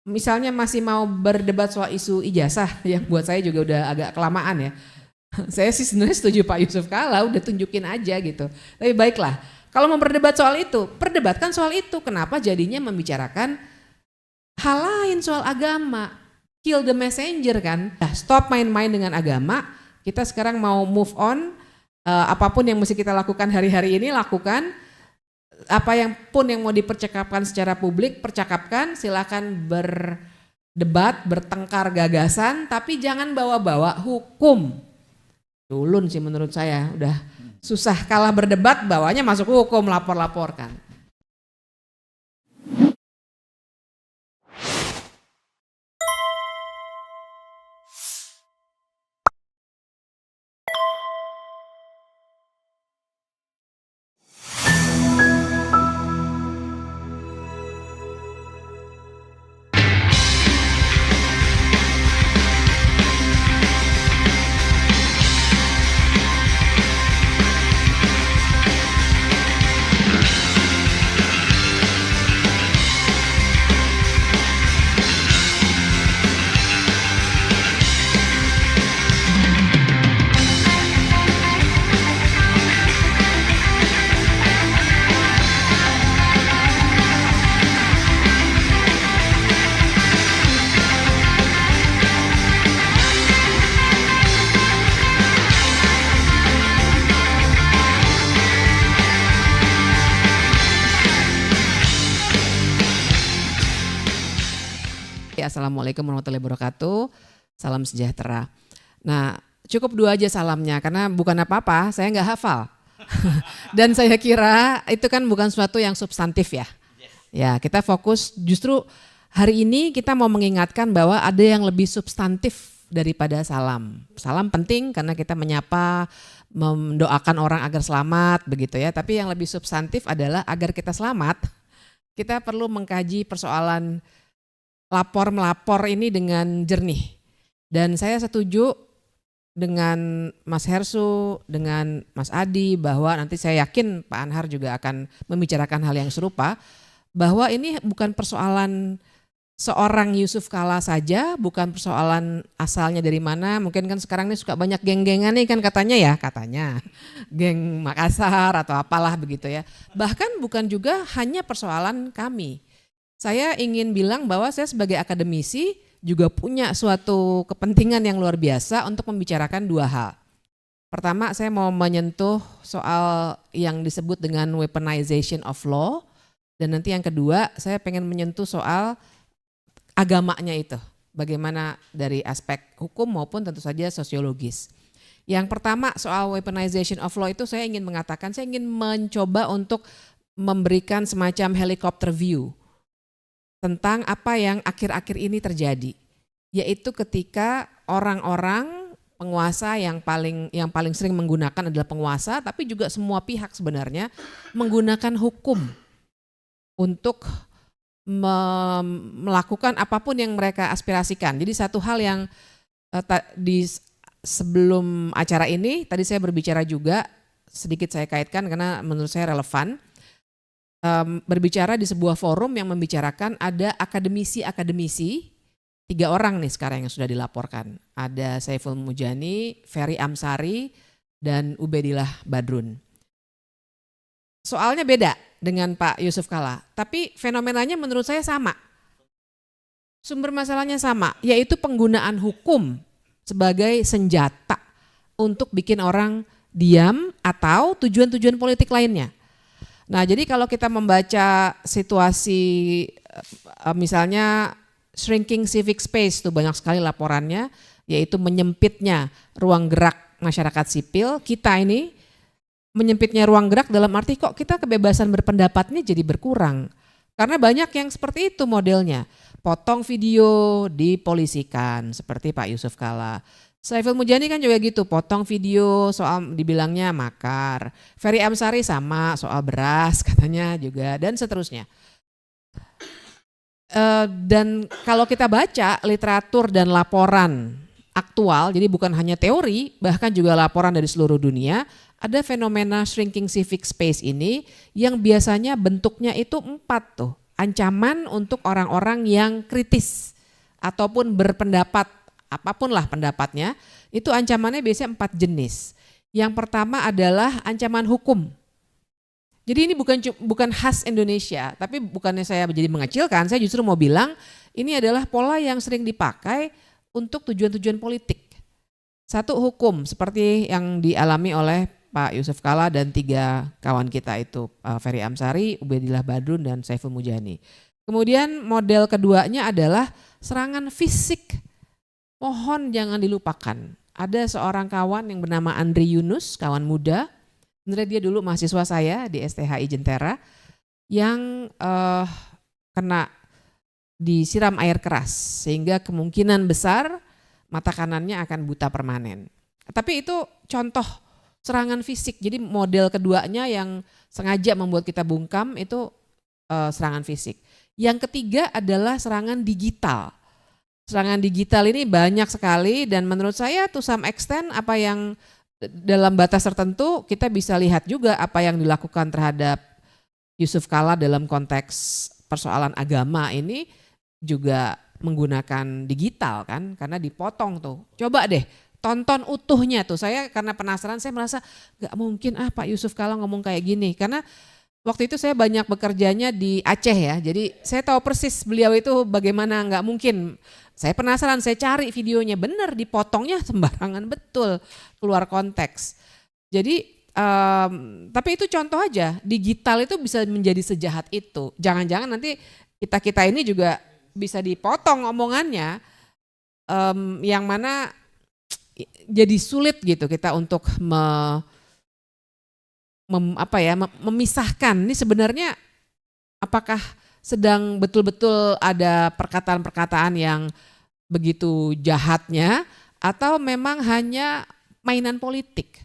misalnya masih mau berdebat soal isu ijazah yang buat saya juga udah agak kelamaan ya. Saya sih sebenarnya setuju Pak Yusuf Kalla, udah tunjukin aja gitu. Tapi baiklah, kalau mau berdebat soal itu, perdebatkan soal itu. Kenapa jadinya membicarakan hal lain soal agama? Kill the messenger kan. Stop main-main dengan agama. Kita sekarang mau move on. Apapun yang mesti kita lakukan hari-hari ini lakukan. Apa yang pun yang mau dipercakapkan secara publik, percakapkan. Silakan berdebat, bertengkar gagasan, tapi jangan bawa-bawa hukum. Dulun sih menurut saya, udah susah kalah berdebat, bawanya masuk hukum, lapor-laporkan. Assalamualaikum warahmatullahi wabarakatuh, salam sejahtera. Nah cukup 2 aja salamnya karena bukan apa-apa, saya nggak hafal. Dan saya kira itu kan bukan sesuatu yang substantif ya. Ya kita fokus justru hari ini kita mau mengingatkan bahwa ada yang lebih substantif daripada salam. Salam penting karena kita menyapa, mendoakan orang agar selamat begitu ya. Tapi yang lebih substantif adalah agar kita selamat, kita perlu mengkaji persoalan lapor-melapor ini dengan jernih. Dan saya setuju dengan Mas Hersu, dengan Mas Adi bahwa nanti saya yakin Pak Anhar juga akan membicarakan hal yang serupa. Bahwa ini bukan persoalan seorang Yusuf Kalla saja, bukan persoalan asalnya dari mana. Mungkin kan sekarang ini suka banyak geng-gengan nih kan katanya ya, katanya. Geng Makassar atau apalah begitu ya. Bahkan bukan juga hanya persoalan kami. Saya ingin bilang bahwa saya sebagai akademisi juga punya suatu kepentingan yang luar biasa untuk membicarakan 2 hal. Pertama, saya mau menyentuh soal yang disebut dengan weaponization of law. Dan nanti yang kedua, saya pengen menyentuh soal agamanya itu. Bagaimana dari aspek hukum maupun tentu saja sosiologis. Yang pertama soal weaponization of law itu saya ingin mengatakan, saya ingin mencoba untuk memberikan semacam helicopter view tentang apa yang akhir-akhir ini terjadi, yaitu ketika orang-orang penguasa yang paling sering menggunakan adalah penguasa, tapi juga semua pihak sebenarnya menggunakan hukum untuk melakukan apapun yang mereka aspirasikan. Jadi satu hal yang di sebelum acara ini tadi saya berbicara juga, sedikit saya kaitkan karena menurut saya relevan. Berbicara di sebuah forum yang membicarakan ada akademisi-akademisi, 3 orang nih sekarang yang sudah dilaporkan. Ada Saiful Mujani, Ferry Amsari, dan Ubedillah Badrun. Soalnya beda dengan Pak Yusuf Kalla, tapi fenomenanya menurut saya sama. Sumber masalahnya sama, yaitu penggunaan hukum sebagai senjata untuk bikin orang diam atau tujuan-tujuan politik lainnya. Nah jadi kalau kita membaca situasi misalnya shrinking civic space, tuh banyak sekali laporannya, yaitu menyempitnya ruang gerak masyarakat sipil, kita ini menyempitnya ruang gerak dalam arti kok kita kebebasan berpendapatnya jadi berkurang. Karena banyak yang seperti itu modelnya, potong video dipolisikan seperti Pak Yusuf Kalla. Saiful Mujani kan juga gitu, potong video soal dibilangnya makar. Ferry Amsari sama soal beras katanya juga dan seterusnya. Dan kalau kita baca literatur dan laporan aktual, jadi bukan hanya teori, bahkan juga laporan dari seluruh dunia, ada fenomena shrinking civic space ini yang biasanya bentuknya itu 4 tuh. ancaman untuk orang-orang yang kritis ataupun berpendapat, apapun lah pendapatnya, itu ancamannya biasanya 4 jenis. Yang pertama adalah ancaman hukum. Jadi ini bukan khas Indonesia, tapi bukannya saya jadi mengecilkan, saya justru mau bilang ini adalah pola yang sering dipakai untuk tujuan-tujuan politik. Satu, hukum seperti yang dialami oleh Pak Yusuf Kalla dan 3 kawan kita itu, Ferry Amsari, Ubedillah Badrun, dan Saiful Mujani. Kemudian model keduanya adalah serangan fisik. Mohon jangan dilupakan. Ada seorang kawan yang bernama Andri Yunus, kawan muda. Sebenarnya dia dulu mahasiswa saya di STHI Jentera yang kena disiram air keras sehingga kemungkinan besar mata kanannya akan buta permanen. Tapi itu contoh serangan fisik. Jadi model keduanya yang sengaja membuat kita bungkam itu serangan fisik. Yang ketiga adalah serangan digital. Serangan digital ini banyak sekali dan menurut saya to some extent apa yang dalam batas tertentu kita bisa lihat juga apa yang dilakukan terhadap Yusuf Kalla dalam konteks persoalan agama ini juga menggunakan digital kan, karena dipotong tuh. Coba deh tonton utuhnya tuh, saya karena penasaran saya merasa gak mungkin Pak Yusuf Kalla ngomong kayak gini, karena waktu itu saya banyak bekerjanya di Aceh ya, jadi saya tahu persis beliau itu bagaimana, gak mungkin. Saya penasaran, saya cari videonya, benar dipotongnya sembarangan betul, keluar konteks. Jadi tapi itu contoh aja, digital itu bisa menjadi sejahat itu. Jangan-jangan nanti kita ini juga bisa dipotong omongannya, yang mana jadi sulit gitu kita untuk memisahkan. Ini sebenarnya apakah sedang betul-betul ada perkataan-perkataan yang begitu jahatnya atau memang hanya mainan politik.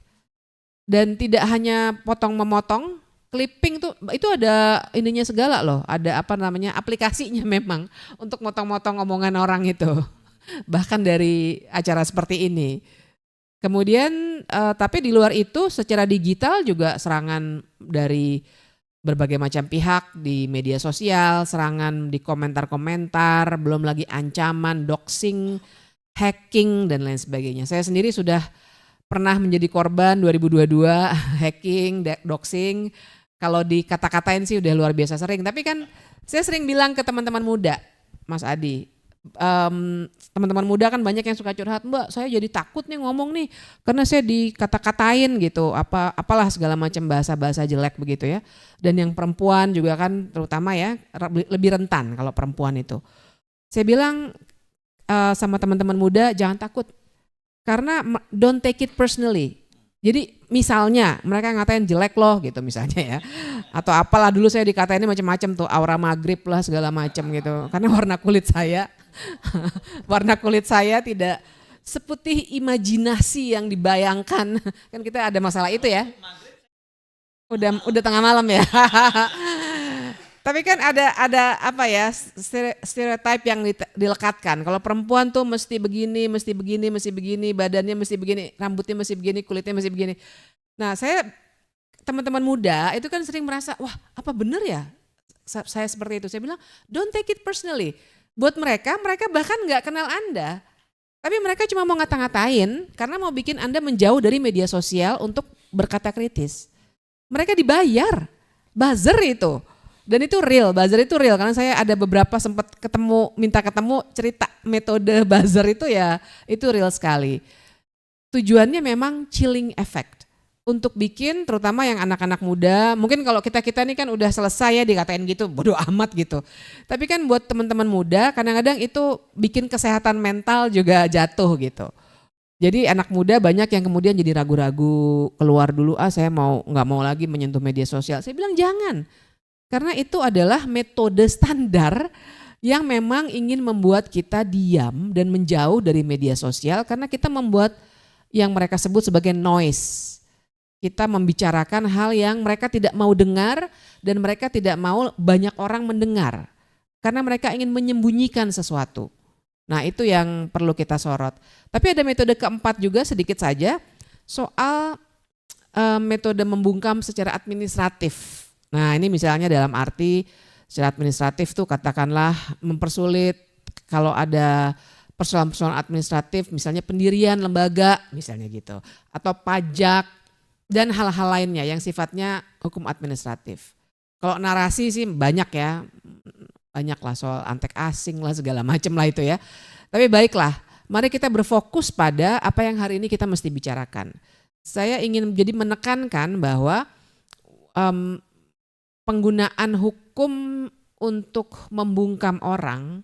Dan tidak hanya potong-memotong, clipping tuh itu ada ininya segala loh, ada aplikasinya memang untuk motong-motong omongan orang itu. Bahkan dari acara seperti ini. Kemudian tapi di luar itu secara digital juga serangan dari berbagai macam pihak di media sosial, serangan di komentar-komentar, belum lagi ancaman, doxing, hacking dan lain sebagainya. Saya sendiri sudah pernah menjadi korban 2022 hacking, doxing. Kalau dikata-katain sih udah luar biasa sering. Tapi kan saya sering bilang ke teman-teman muda, Mas Adi, teman-teman muda kan banyak yang suka curhat, Mbak saya jadi takut nih ngomong nih karena saya dikata-katain gitu, apalah segala macam bahasa-bahasa jelek begitu ya. Dan yang perempuan juga kan terutama ya lebih rentan kalau perempuan itu. Saya bilang sama teman-teman muda jangan takut karena don't take it personally. Jadi misalnya mereka ngatain jelek loh gitu misalnya ya, atau apalah dulu saya dikatain macam-macam tuh aura maghrib lah segala macam gitu karena warna kulit saya tidak seputih imajinasi yang dibayangkan. Kan kita ada masalah itu ya. Udah tengah malam ya. Tapi kan ada apa ya stereotip yang dilekatkan. Kalau perempuan tuh mesti begini, badannya mesti begini, rambutnya mesti begini, kulitnya mesti begini. Nah saya teman-teman muda itu kan sering merasa wah apa benar ya saya seperti itu. Saya bilang don't take it personally. Buat mereka bahkan nggak kenal Anda. Tapi mereka cuma mau ngata-ngatain karena mau bikin Anda menjauh dari media sosial untuk berkata kritis. Mereka dibayar, buzzer itu. Dan itu real, buzzer itu real karena saya ada beberapa sempat minta ketemu cerita metode buzzer itu ya itu real sekali. Tujuannya memang chilling effect untuk bikin terutama yang anak-anak muda, mungkin kalau kita ini kan udah selesai ya dikatain gitu bodoh amat gitu. Tapi kan buat teman-teman muda kadang-kadang itu bikin kesehatan mental juga jatuh gitu. Jadi anak muda banyak yang kemudian jadi ragu-ragu keluar dulu saya nggak mau lagi menyentuh media sosial. Saya bilang jangan. Karena itu adalah metode standar yang memang ingin membuat kita diam dan menjauh dari media sosial karena kita membuat yang mereka sebut sebagai noise. Kita membicarakan hal yang mereka tidak mau dengar dan mereka tidak mau banyak orang mendengar. Karena mereka ingin menyembunyikan sesuatu. Nah itu yang perlu kita sorot. Tapi ada metode keempat juga sedikit saja soal metode membungkam secara administratif. Nah ini misalnya dalam arti Secara administratif tuh katakanlah mempersulit kalau ada persoalan-persoalan administratif, misalnya pendirian lembaga misalnya gitu, atau pajak dan hal-hal lainnya yang sifatnya hukum administratif. Kalau narasi sih banyak ya, banyak lah soal antek asing lah segala macam lah itu ya. Tapi baiklah, mari kita berfokus pada apa yang hari ini kita mesti bicarakan. Saya ingin jadi menekankan bahwa penggunaan hukum untuk membungkam orang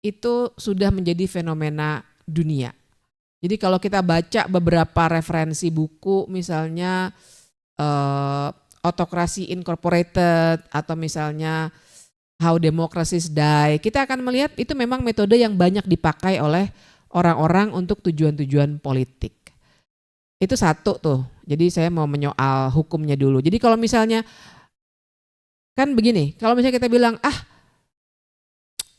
itu sudah menjadi fenomena dunia. Jadi kalau kita baca beberapa referensi buku misalnya Autocracy Incorporated atau misalnya How Democracies Die, kita akan melihat itu memang metode yang banyak dipakai oleh orang-orang untuk tujuan-tujuan politik. Itu satu tuh, jadi saya mau menyoal hukumnya dulu. Jadi kalau misalnya, kan begini, kalau misalnya kita bilang,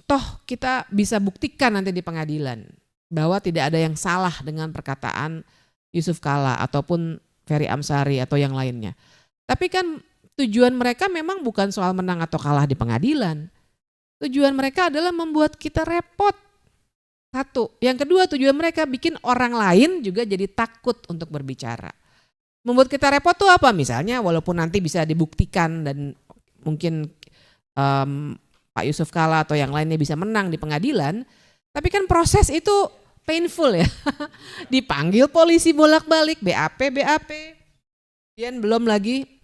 toh kita bisa buktikan nanti di pengadilan bahwa tidak ada yang salah dengan perkataan Yusuf Kalla ataupun Ferry Amsari atau yang lainnya. Tapi kan tujuan mereka memang bukan soal menang atau kalah di pengadilan. Tujuan mereka adalah membuat kita repot. Satu. Yang kedua, tujuan mereka bikin orang lain juga jadi takut untuk berbicara. Membuat kita repot tuh apa? Misalnya walaupun nanti bisa dibuktikan dan mungkin Pak Yusuf Kalla atau yang lainnya bisa menang di pengadilan, tapi kan proses itu painful ya. Dipanggil polisi bolak-balik, BAP, dan belum lagi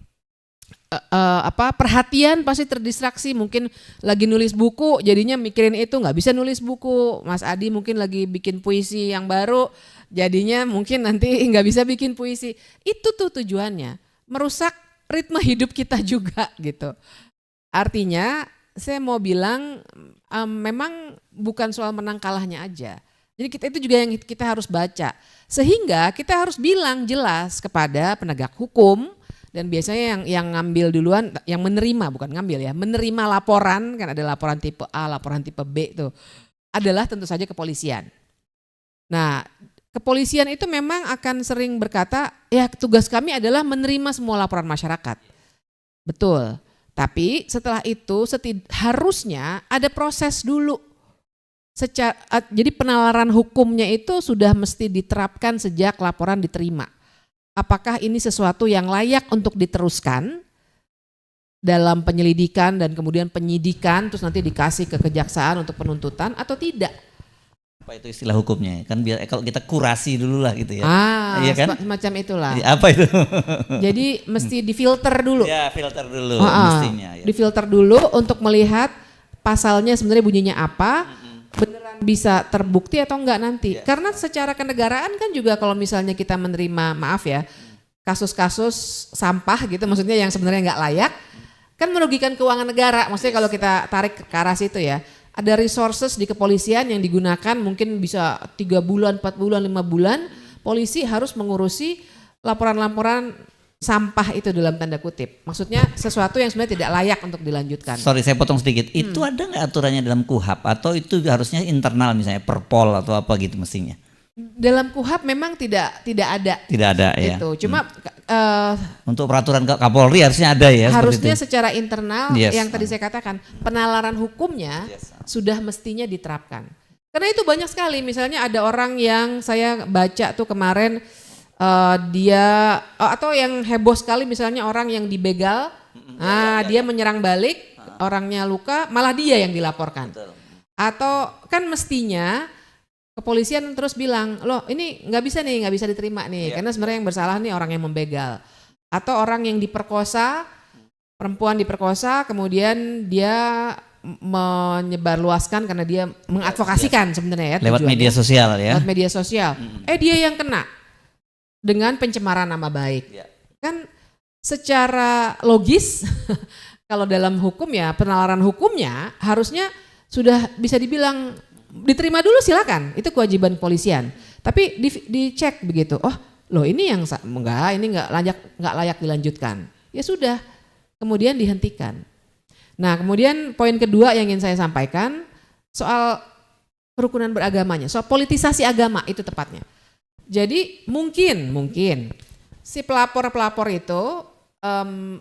perhatian pasti terdistraksi, mungkin lagi nulis buku jadinya mikirin itu nggak bisa nulis buku. Mas Adi mungkin lagi bikin puisi yang baru jadinya mungkin nanti nggak bisa bikin puisi. Itu tuh tujuannya, merusak ritme hidup kita juga gitu. Artinya saya mau bilang memang bukan soal menang kalahnya aja. Jadi kita itu juga yang kita harus baca, sehingga kita harus bilang jelas kepada penegak hukum. Dan biasanya yang ngambil duluan, yang menerima, bukan ngambil ya, menerima laporan, kan ada laporan tipe A, laporan tipe B itu, adalah tentu saja kepolisian. Nah, kepolisian itu memang akan sering berkata, ya tugas kami adalah menerima semua laporan masyarakat. Betul, tapi setelah itu harusnya ada proses dulu. Jadi penalaran hukumnya itu sudah mesti diterapkan sejak laporan diterima. Apakah ini sesuatu yang layak untuk diteruskan dalam penyelidikan dan kemudian penyidikan terus nanti dikasih ke kejaksaan untuk penuntutan atau tidak? Apa itu istilah hukumnya? Kan biar kalau kita kurasi dulu lah gitu ya. Iya kan? Semacam itulah. Jadi apa itu? Jadi mesti difilter dulu. Ya, filter dulu mestinya. Ya. Difilter dulu untuk melihat pasalnya sebenarnya bunyinya apa. Beneran bisa terbukti atau enggak nanti. Karena secara kenegaraan kan juga kalau misalnya kita menerima, maaf ya, kasus-kasus sampah gitu, maksudnya yang sebenarnya enggak layak, kan merugikan keuangan negara. Maksudnya kalau kita tarik ke arah situ ya, ada resources di kepolisian yang digunakan mungkin bisa 3 bulan, 4 bulan, 5 bulan, polisi harus mengurusi laporan-laporan sampah itu dalam tanda kutip. Maksudnya sesuatu yang sebenarnya tidak layak untuk dilanjutkan. Sorry saya potong sedikit. Itu ada nggak aturannya dalam KUHAP atau itu harusnya internal misalnya Perpol atau apa gitu mestinya? Dalam KUHAP memang tidak ada. Tidak ada ya. Itu. Cuma untuk peraturan Kapolri harusnya ada ya. Harusnya secara internal yang tadi saya katakan penalaran hukumnya sudah mestinya diterapkan. Karena itu banyak sekali. Misalnya ada orang yang saya baca tuh kemarin dia atau yang heboh sekali misalnya orang yang dibegal, dia menyerang balik, orangnya luka, malah dia yang dilaporkan. Atau kan mestinya kepolisian terus bilang, loh ini nggak bisa diterima nih, karena sebenarnya yang bersalah nih orang yang membegal. Atau orang yang diperkosa, perempuan diperkosa, kemudian dia menyebarluaskan karena dia mengadvokasikan sebenarnya ya. Lewat media sosial ya. Lewat media sosial. Dia yang kena. Dengan pencemaran nama baik. Kan secara logis kalau dalam hukum ya penalaran hukumnya harusnya sudah bisa dibilang diterima dulu silakan, itu kewajiban kepolisian. Tapi dicek begitu, loh ini yang nggak layak dilanjutkan. Ya sudah, kemudian dihentikan. Nah kemudian poin kedua yang ingin saya sampaikan soal kerukunan beragamanya, soal politisasi agama itu tepatnya. Jadi mungkin si pelapor-pelapor itu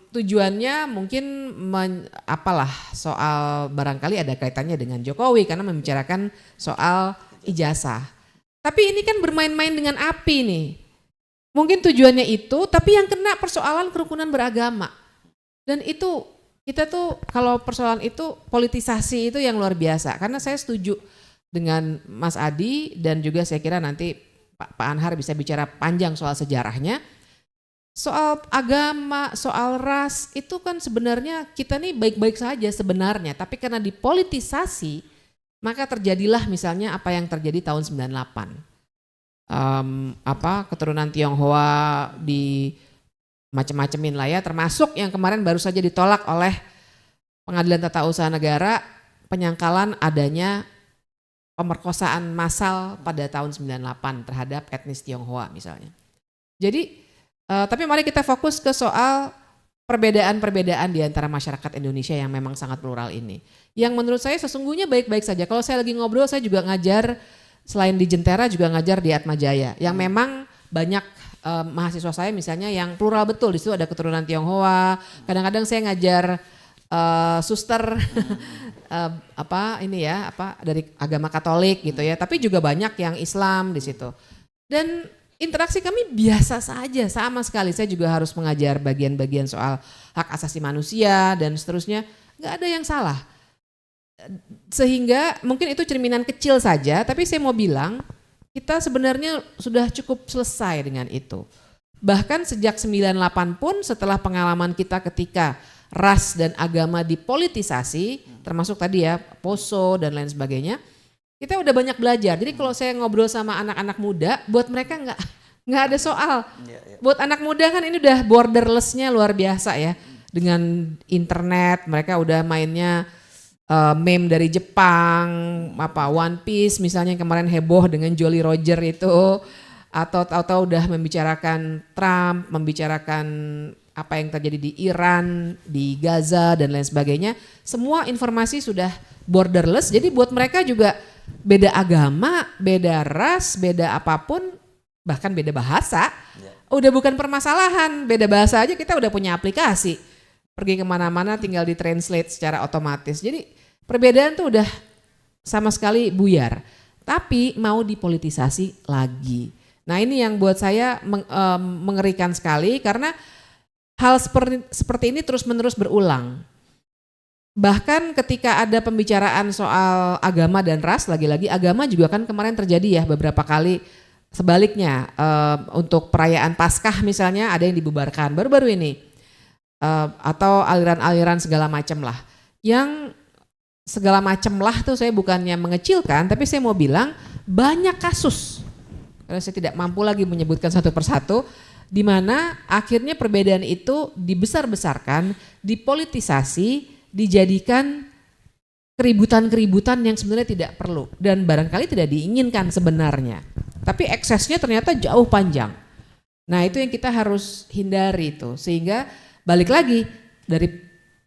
Tujuannya mungkin apalah soal barangkali ada kaitannya dengan Jokowi karena membicarakan soal ijazah. Tapi ini kan bermain-main dengan api nih. Mungkin tujuannya itu, tapi yang kena persoalan kerukunan beragama. Dan itu kita tuh kalau persoalan itu politisasi itu yang luar biasa. Karena saya setuju dengan Mas Adi dan juga saya kira nanti Pak Anhar bisa bicara panjang soal sejarahnya. Soal agama, soal ras itu kan sebenarnya kita nih baik-baik saja sebenarnya. Tapi karena dipolitisasi maka terjadilah misalnya apa yang terjadi tahun 98. Keturunan Tionghoa di macam-macamin lah ya, termasuk yang kemarin baru saja ditolak oleh Pengadilan Tata Usaha Negara penyangkalan adanya pemerkosaan massal pada tahun 98 terhadap etnis Tionghoa misalnya. Jadi tapi mari kita fokus ke soal perbedaan-perbedaan di antara masyarakat Indonesia yang memang sangat plural ini. Yang menurut saya sesungguhnya baik-baik saja. Kalau saya lagi ngobrol saya juga ngajar selain di Jentera juga ngajar di Atmajaya yang memang banyak mahasiswa saya misalnya yang plural betul. Di situ ada keturunan Tionghoa. Kadang-kadang saya ngajar suster dari agama Katolik gitu ya. Tapi juga banyak yang Islam di situ. Dan interaksi kami biasa saja, sama sekali. Saya juga harus mengajar bagian-bagian soal hak asasi manusia dan seterusnya. Nggak ada yang salah. Sehingga mungkin itu cerminan kecil saja, tapi saya mau bilang kita sebenarnya sudah cukup selesai dengan itu. Bahkan sejak 98 pun setelah pengalaman kita ketika ras dan agama dipolitisasi, termasuk tadi ya Poso dan lain sebagainya, kita udah banyak belajar. Jadi kalau saya ngobrol sama anak-anak muda, buat mereka nggak ada soal. Buat anak muda kan ini udah borderless-nya luar biasa ya. Dengan internet mereka udah mainnya meme dari Jepang, One Piece misalnya yang kemarin heboh dengan Jolly Roger itu, atau tahu-tahu udah membicarakan Trump, membicarakan apa yang terjadi di Iran, di Gaza dan lain sebagainya. Semua informasi sudah borderless. Jadi buat mereka juga beda agama, beda ras, beda apapun, bahkan beda bahasa, udah bukan permasalahan. Beda bahasa aja kita udah punya aplikasi. Pergi kemana-mana tinggal ditranslate secara otomatis. Jadi perbedaan tuh udah sama sekali buyar. Tapi mau dipolitisasi lagi. Nah ini yang buat saya mengerikan sekali karena hal seperti ini terus-menerus berulang. Bahkan ketika ada pembicaraan soal agama dan ras, lagi-lagi agama juga kan kemarin terjadi ya beberapa kali sebaliknya. Untuk perayaan Paskah misalnya ada yang dibubarkan baru-baru ini. Atau aliran-aliran segala macam lah. Yang segala macam lah tuh saya bukannya mengecilkan, tapi saya mau bilang banyak kasus. Karena saya tidak mampu lagi menyebutkan satu persatu, di mana akhirnya perbedaan itu dibesar-besarkan, dipolitisasi, dijadikan keributan-keributan yang sebenarnya tidak perlu dan barangkali tidak diinginkan sebenarnya. Tapi eksesnya ternyata jauh panjang. Nah itu yang kita harus hindari itu, sehingga balik lagi dari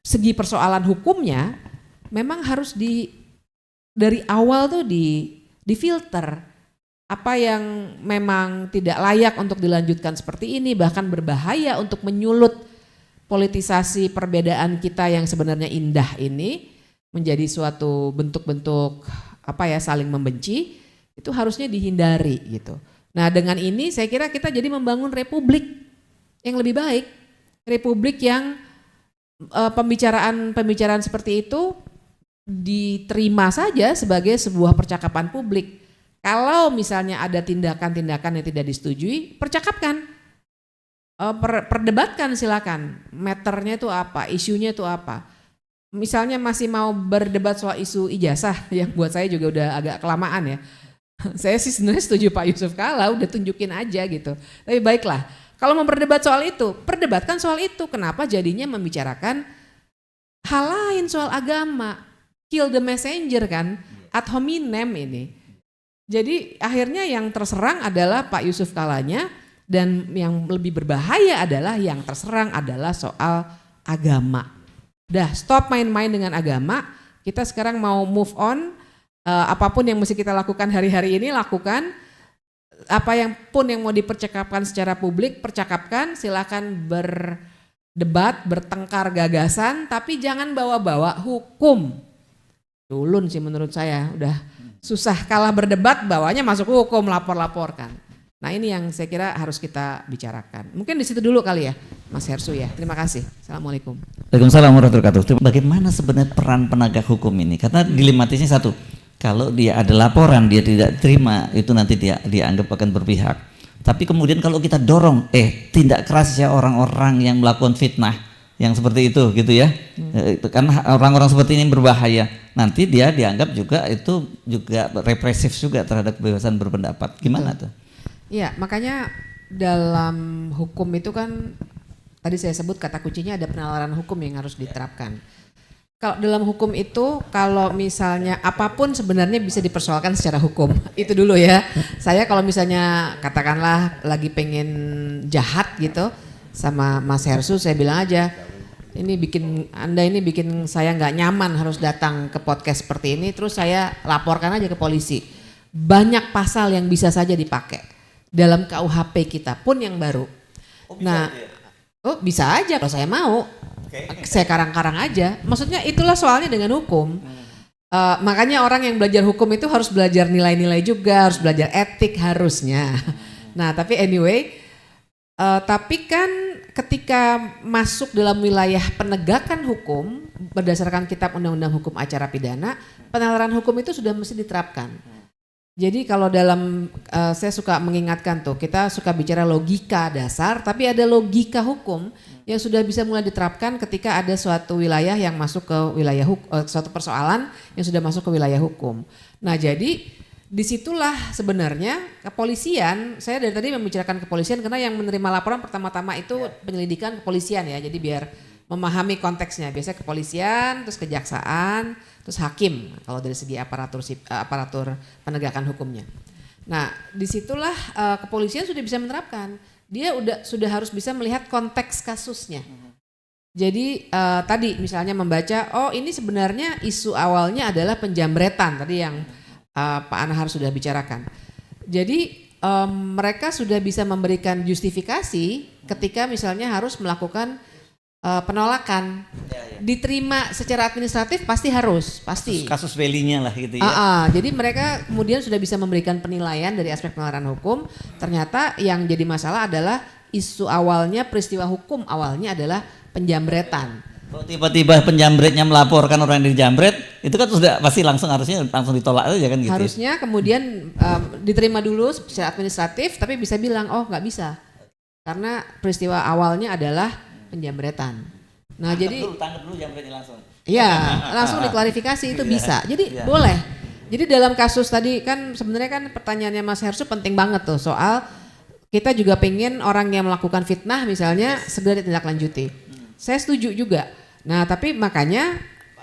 segi persoalan hukumnya memang harus dari awal tuh difilter apa yang memang tidak layak untuk dilanjutkan seperti ini, bahkan berbahaya untuk menyulut politisasi perbedaan kita yang sebenarnya indah ini menjadi suatu bentuk-bentuk saling membenci, itu harusnya dihindari gitu. Nah dengan ini saya kira kita jadi membangun republik yang lebih baik. Republik yang pembicaraan seperti itu diterima saja sebagai sebuah percakapan publik. Kalau misalnya ada tindakan-tindakan yang tidak disetujui, percakapkan, perdebatkan silakan. Matternya itu apa, isunya itu apa. Misalnya masih mau berdebat soal isu ijazah, yang buat saya juga udah agak kelamaan ya. Saya sih sebenarnya setuju Pak Yusuf Kalla, udah tunjukin aja gitu. Tapi baiklah. Kalau mau berdebat soal itu, perdebatkan soal itu. Kenapa jadinya membicarakan hal lain soal agama? Kill the messenger kan, ad hominem ini. Jadi akhirnya yang terserang adalah Pak Yusuf Kallanya dan yang lebih berbahaya adalah yang terserang adalah soal agama. Dah stop main-main dengan agama, kita sekarang mau move on, apapun yang mesti kita lakukan hari-hari ini lakukan. Apa yang pun yang mau dipercakapkan secara publik, percakapkan, silakan debat, bertengkar gagasan, tapi jangan bawa-bawa hukum. Dulun sih menurut saya, udah susah kalah berdebat, bawanya masuk hukum, lapor-laporkan. Nah ini yang saya kira harus kita bicarakan. Mungkin di situ dulu kali ya, Mas Hersu ya. Terima kasih. Assalamualaikum. Waalaikumsalam warahmatullahi wabarakatuh. Bagaimana sebenarnya peran penegak hukum ini? Karena dilematisnya satu, kalau dia ada laporan dia tidak terima, itu nanti dia dianggap akan berpihak. Tapi kemudian kalau kita dorong, tindak keras ya orang-orang yang melakukan fitnah, yang seperti itu gitu ya, karena orang-orang seperti ini berbahaya. Nanti dia dianggap juga itu juga represif juga terhadap kebebasan berpendapat. Gimana tuh? Iya, makanya dalam hukum itu kan tadi saya sebut kata kuncinya ada penalaran hukum yang harus diterapkan. Kalau dalam hukum itu kalau misalnya apapun sebenarnya bisa dipersoalkan secara hukum. Itu dulu ya. Saya kalau misalnya katakanlah lagi pengen jahat gitu sama Mas Hersu, saya bilang aja Anda ini bikin saya nggak nyaman harus datang ke podcast seperti ini, terus saya laporkan aja ke polisi. Banyak pasal yang bisa saja dipakai dalam KUHP kita pun yang baru. Bisa aja kalau saya mau. Saya karang-karang aja. Maksudnya itulah soalnya dengan hukum. Makanya orang yang belajar hukum itu harus belajar nilai-nilai juga, harus belajar etik harusnya. Nah tapi anyway, tapi kan ketika masuk dalam wilayah penegakan hukum berdasarkan Kitab Undang-Undang Hukum Acara Pidana, penalaran hukum itu sudah mesti diterapkan. Jadi kalau dalam saya suka mengingatkan tuh, kita suka bicara logika dasar, tapi ada logika hukum yang sudah bisa mulai diterapkan ketika ada suatu wilayah yang masuk ke wilayah suatu persoalan yang sudah masuk ke wilayah hukum. Nah jadi disitulah sebenarnya kepolisian, saya dari tadi membicarakan kepolisian karena yang menerima laporan pertama-tama itu penyelidikan kepolisian ya, jadi biar memahami konteksnya, biasanya kepolisian, terus kejaksaan, terus hakim kalau dari segi aparatur penegakan hukumnya. Nah disitulah kepolisian sudah bisa menerapkan, dia sudah harus bisa melihat konteks kasusnya. Jadi tadi misalnya membaca, oh ini sebenarnya isu awalnya adalah penjamretan tadi yang Pak Anahar sudah bicarakan. Jadi mereka sudah bisa memberikan justifikasi ketika misalnya harus melakukan penolakan. Diterima secara administratif pasti harus, pasti. Kasus belinya lah gitu ya. Jadi mereka kemudian sudah bisa memberikan penilaian dari aspek penalaran hukum. Ternyata yang jadi masalah adalah isu awalnya, peristiwa hukum awalnya adalah penjamretan. Kalau tiba-tiba penjamretnya melaporkan orang yang dijamret, itu kan sudah pasti harusnya langsung ditolak aja kan gitu. Harusnya kemudian diterima dulu secara administratif, tapi bisa bilang oh nggak bisa, karena peristiwa awalnya adalah penjamretan. Nah tangkap dulu jamretnya langsung. Iya, langsung diklarifikasi itu bisa. Jadi boleh. Jadi dalam kasus tadi kan sebenarnya kan pertanyaannya Mas Hersu penting banget tuh soal kita juga pengen orang yang melakukan fitnah misalnya segera ditindaklanjuti. Saya setuju juga. Nah tapi makanya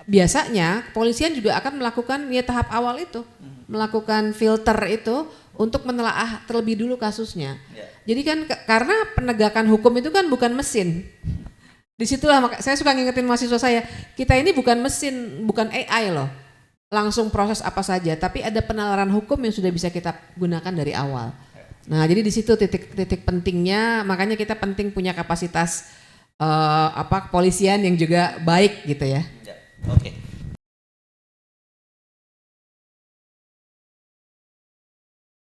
biasanya kepolisian juga akan melakukan tahap awal itu, melakukan filter itu untuk menelaah terlebih dulu kasusnya. Jadi kan karena penegakan hukum itu kan bukan mesin. Disitulah saya suka ngingetin mahasiswa saya, kita ini bukan mesin, bukan AI loh. Langsung proses apa saja, tapi ada penalaran hukum yang sudah bisa kita gunakan dari awal. Nah jadi di situ titik pentingnya, makanya kita penting punya kapasitas kepolisian yang juga baik gitu ya. Oke.